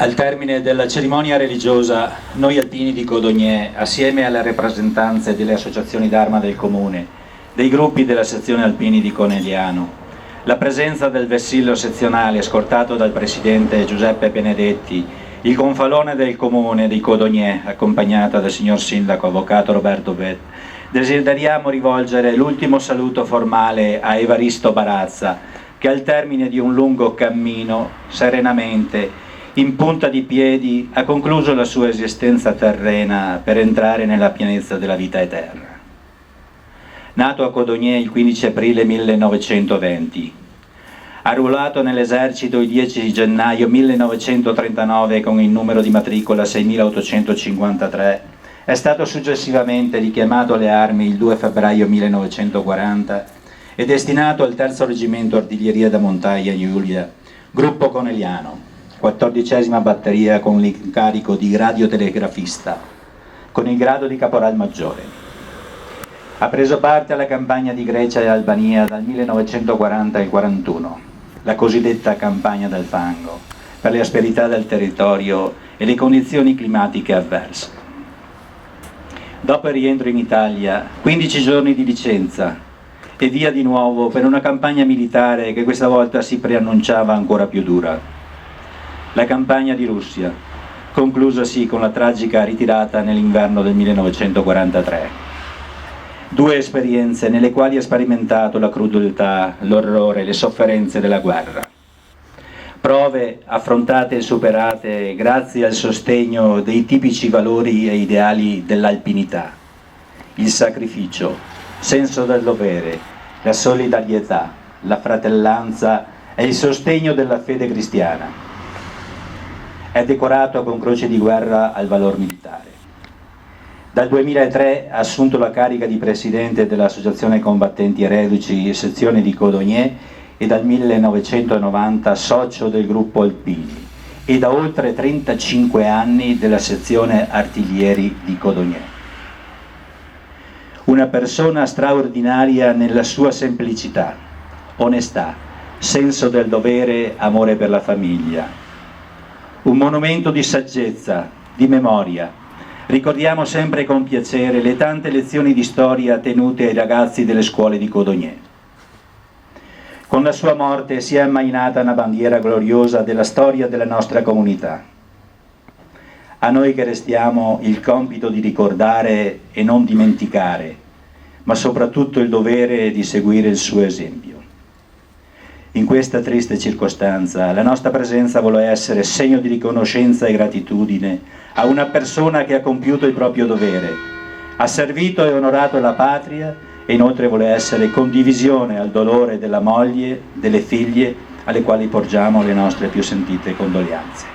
Al termine della cerimonia religiosa, noi alpini di Codogné, assieme alle rappresentanze delle associazioni d'Arma del Comune, dei gruppi della sezione alpini di Conegliano, la presenza del vessillo sezionale scortato dal presidente Giuseppe Benedetti, il gonfalone del Comune di Codogné, accompagnata dal signor Sindaco Avvocato Roberto Bet, desideriamo rivolgere l'ultimo saluto formale a Evaristo Barazza, che al termine di un lungo cammino, serenamente, in punta di piedi, ha concluso la sua esistenza terrena per entrare nella pienezza della vita eterna. Nato a Codogné il 15 aprile 1920, arruolato nell'esercito il 10 gennaio 1939 con il numero di matricola 6853, è stato successivamente richiamato alle armi il 2 febbraio 1940 e destinato al 3° Reggimento Artiglieria da Montagna Giulia, gruppo Conegliano, 14ª batteria con l'incarico di radiotelegrafista, con il grado di caporal maggiore. Ha preso parte alla campagna di Grecia e Albania dal 1940 al 1941, la cosiddetta campagna del fango, per le asperità del territorio e le condizioni climatiche avverse. Dopo il rientro in Italia, 15 giorni di licenza e via di nuovo per una campagna militare che questa volta si preannunciava ancora più dura. La campagna di Russia, conclusasi con la tragica ritirata nell'inverno del 1943. 2 esperienze nelle quali ha sperimentato la crudeltà, l'orrore, le sofferenze della guerra. Prove affrontate e superate grazie al sostegno dei tipici valori e ideali dell'alpinità: il sacrificio, senso del dovere, la solidarietà, la fratellanza e il sostegno della fede cristiana. È decorato con Croce di Guerra al Valor Militare. Dal 2003 ha assunto la carica di presidente dell'Associazione Combattenti e Reduci sezione di Codogné e dal 1990 socio del gruppo Alpini e da oltre 35 anni della sezione Artiglieri di Codogné. Una persona straordinaria nella sua semplicità, onestà, senso del dovere, amore per la famiglia. Un monumento di saggezza, di memoria. Ricordiamo sempre con piacere le tante lezioni di storia tenute ai ragazzi delle scuole di Codogné. Con la sua morte si è ammainata una bandiera gloriosa della storia della nostra comunità. A noi che restiamo il compito di ricordare e non dimenticare, ma soprattutto il dovere di seguire il suo esempio. In questa triste circostanza la nostra presenza vuole essere segno di riconoscenza e gratitudine a una persona che ha compiuto il proprio dovere, ha servito e onorato la patria e inoltre vuole essere condivisione al dolore della moglie, delle figlie, alle quali porgiamo le nostre più sentite condoglianze.